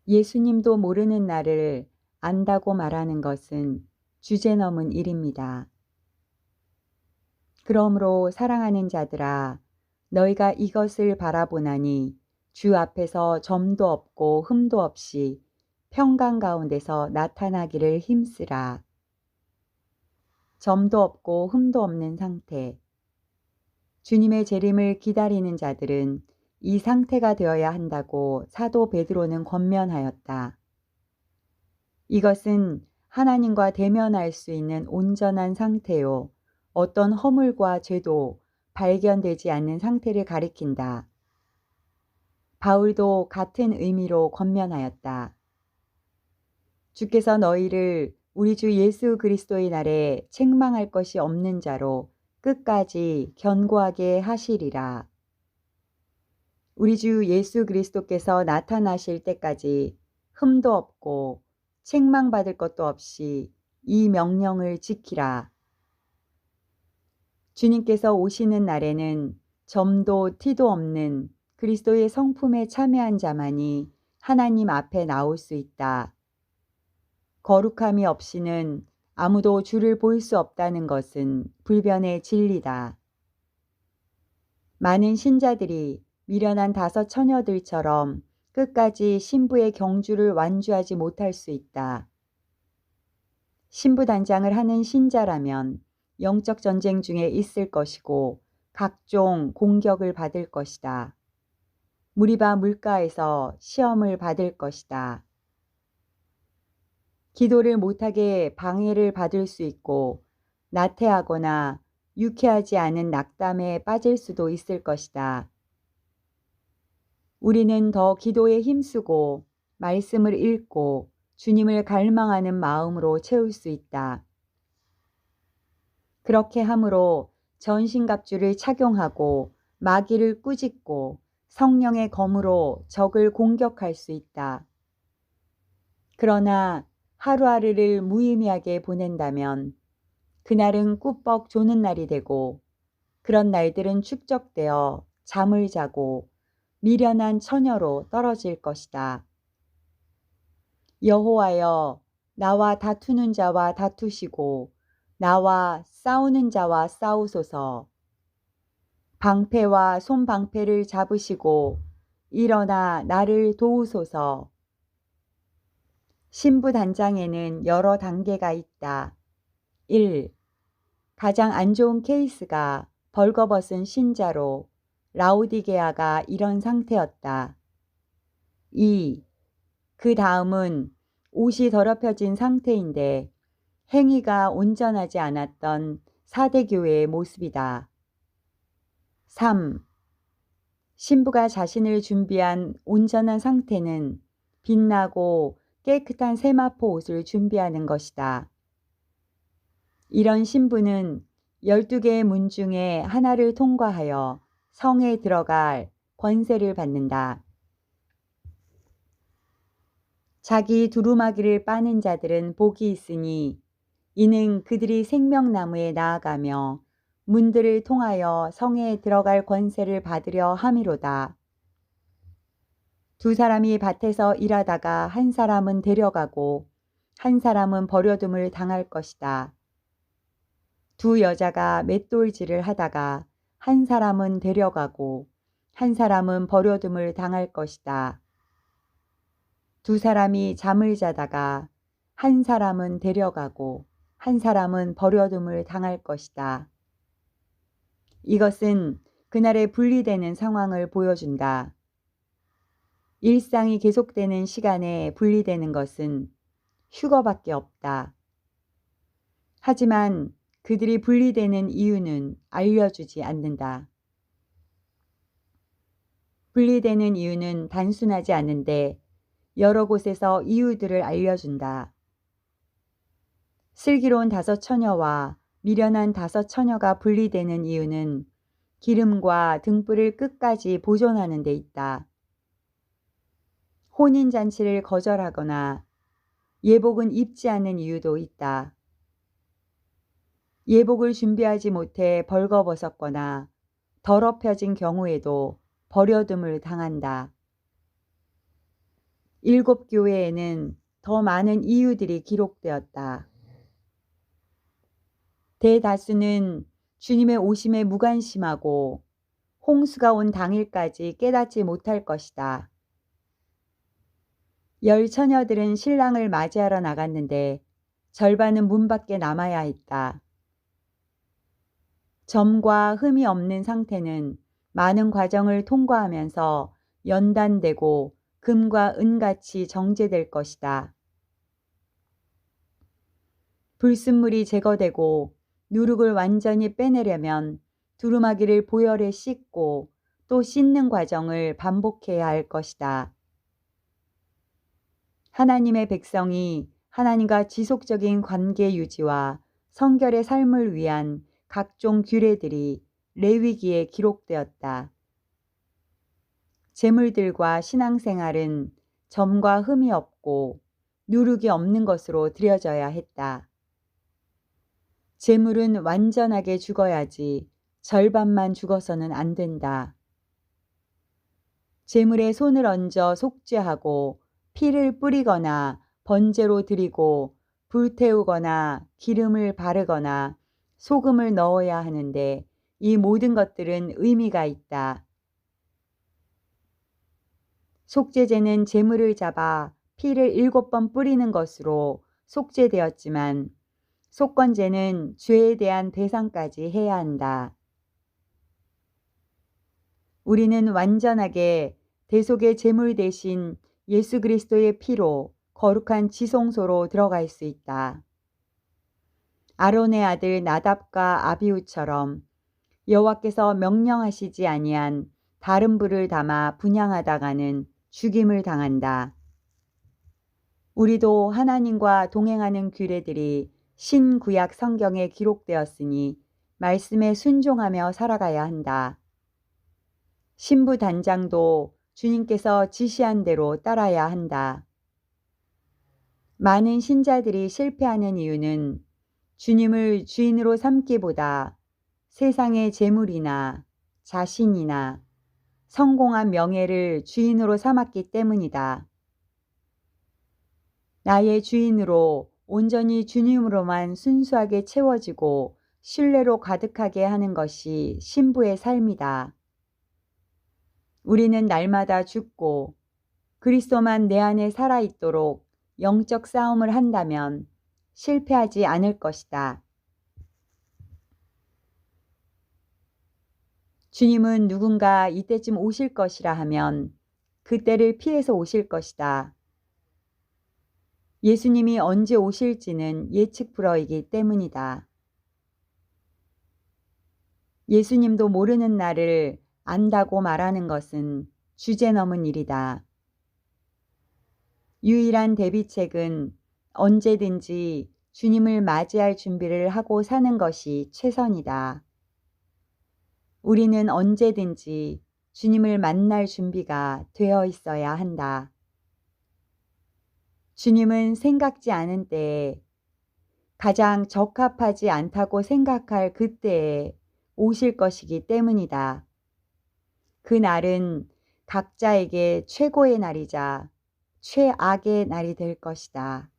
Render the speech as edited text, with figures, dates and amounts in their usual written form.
예수님도 모르는 나를 안다고 말하는 것은 주제넘은 일입니다. 그러므로 사랑하는 자들아, 너희가 이것을 바라보나니 주 앞에서 점도 없고 흠도 없이 평강 가운데서 나타나기를 힘쓰라. 점도 없고 흠도 없는 상태. 주님의 재림을 기다리는 자들은 이 상태가 되어야 한다고 사도 베드로는 권면하였다. 이것은 하나님과 대면할 수 있는 온전한 상태요. 어떤 허물과 죄도 발견되지 않는 상태를 가리킨다. 바울도 같은 의미로 권면하였다. 주께서 너희를 우리 주 예수 그리스도의 날에 책망할 것이 없는 자로 끝까지 견고하게 하시리라. 우리 주 예수 그리스도께서 나타나실 때까지 흠도 없고 책망받을 것도 없이 이 명령을 지키라. 주님께서 오시는 날에는 점도 티도 없는 그리스도의 성품에 참여한 자만이 하나님 앞에 나올 수 있다. 거룩함이 없이는 아무도 주를 볼 수 없다는 것은 불변의 진리다. 많은 신자들이 미련한 다섯 처녀들처럼 끝까지 신부의 경주를 완주하지 못할 수 있다. 신부단장을 하는 신자라면 영적 전쟁 중에 있을 것이고 각종 공격을 받을 것이다. 무리바 물가에서 시험을 받을 것이다. 기도를 못하게 방해를 받을 수 있고 나태하거나 유쾌하지 않은 낙담에 빠질 수도 있을 것이다. 우리는 더 기도에 힘쓰고 말씀을 읽고 주님을 갈망하는 마음으로 채울 수 있다. 그렇게 함으로 전신갑주를 착용하고 마귀를 꾸짖고 성령의 검으로 적을 공격할 수 있다. 그러나 하루하루를 무의미하게 보낸다면 그날은 꾸벅 조는 날이 되고 그런 날들은 축적되어 잠을 자고 미련한 처녀로 떨어질 것이다. 여호와여, 나와 다투는 자와 다투시고 나와 싸우는 자와 싸우소서. 방패와 손방패를 잡으시고 일어나 나를 도우소서. 신부 단장에는 여러 단계가 있다. 1. 가장 안 좋은 케이스가 벌거벗은 신자로 라오디게아가 이런 상태였다. 2. 그 다음은 옷이 더럽혀진 상태인데 행위가 온전하지 않았던 사대교회의 모습이다. 3. 신부가 자신을 준비한 온전한 상태는 빛나고 깨끗한 세마포 옷을 준비하는 것이다. 이런 신부는 12개의 문 중에 하나를 통과하여 성에 들어갈 권세를 받는다. 자기 두루마기를 빠는 자들은 복이 있으니 이는 그들이 생명나무에 나아가며 문들을 통하여 성에 들어갈 권세를 받으려 함이로다. 두 사람이 밭에서 일하다가 한 사람은 데려가고 한 사람은 버려둠을 당할 것이다. 두 여자가 맷돌질을 하다가 한 사람은 데려가고 한 사람은 버려둠을 당할 것이다. 두 사람이 잠을 자다가 한 사람은 데려가고 한 사람은 버려둠을 당할 것이다. 이것은 그날의 분리되는 상황을 보여준다. 일상이 계속되는 시간에 분리되는 것은 휴거밖에 없다. 하지만 그들이 분리되는 이유는 알려주지 않는다. 분리되는 이유는 단순하지 않은데 여러 곳에서 이유들을 알려준다. 슬기로운 다섯 처녀와 미련한 다섯 처녀가 분리되는 이유는 기름과 등불을 끝까지 보존하는 데 있다. 혼인잔치를 거절하거나 예복은 입지 않는 이유도 있다. 예복을 준비하지 못해 벌거벗었거나 더럽혀진 경우에도 버려둠을 당한다. 일곱 교회에는 더 많은 이유들이 기록되었다. 대다수는 주님의 오심에 무관심하고 홍수가 온 당일까지 깨닫지 못할 것이다. 열 처녀들은 신랑을 맞이하러 나갔는데 절반은 문 밖에 남아야 했다. 점과 흠이 없는 상태는 많은 과정을 통과하면서 연단되고 금과 은같이 정제될 것이다. 불순물이 제거되고 누룩을 완전히 빼내려면 두루마기를 보혈에 씻고 또 씻는 과정을 반복해야 할 것이다. 하나님의 백성이 하나님과 지속적인 관계 유지와 성결의 삶을 위한 각종 규례들이 레위기에 기록되었다. 제물들과 신앙생활은 점과 흠이 없고 누룩이 없는 것으로 드려져야 했다. 제물은 완전하게 죽어야지 절반만 죽어서는 안 된다. 제물에 손을 얹어 속죄하고 피를 뿌리거나 번제로 드리고 불태우거나 기름을 바르거나 소금을 넣어야 하는데 이 모든 것들은 의미가 있다. 속죄제는 제물을 잡아 피를 7번 뿌리는 것으로 속죄되었지만 속건제는 죄에 대한 배상까지 해야 한다. 우리는 완전하게 대속의 제물 대신 예수 그리스도의 피로 거룩한 지성소로 들어갈 수 있다. 아론의 아들 나답과 아비후처럼 여호와께서 명령하시지 아니한 다른 불을 담아 분향하다가는 죽임을 당한다. 우리도 하나님과 동행하는 규례들이 신구약 성경에 기록되었으니 말씀에 순종하며 살아가야 한다. 신부 단장도 주님께서 지시한 대로 따라야 한다. 많은 신자들이 실패하는 이유는 주님을 주인으로 삼기보다 세상의 재물이나 자신이나 성공한 명예를 주인으로 삼았기 때문이다. 나의 주인으로 온전히 주님으로만 순수하게 채워지고 신뢰로 가득하게 하는 것이 신부의 삶이다. 우리는 날마다 죽고 그리스도만 내 안에 살아있도록 영적 싸움을 한다면 실패하지 않을 것이다. 주님은 누군가 이때쯤 오실 것이라 하면 그때를 피해서 오실 것이다. 예수님이 언제 오실지는 예측 불허이기 때문이다. 예수님도 모르는 날을 안다고 말하는 것은 주제넘은 일이다. 유일한 대비책은 언제든지 주님을 맞이할 준비를 하고 사는 것이 최선이다. 우리는 언제든지 주님을 만날 준비가 되어 있어야 한다. 주님은 생각지 않은 때에 가장 적합하지 않다고 생각할 그때에 오실 것이기 때문이다. 그 날은 각자에게 최고의 날이자 최악의 날이 될 것이다.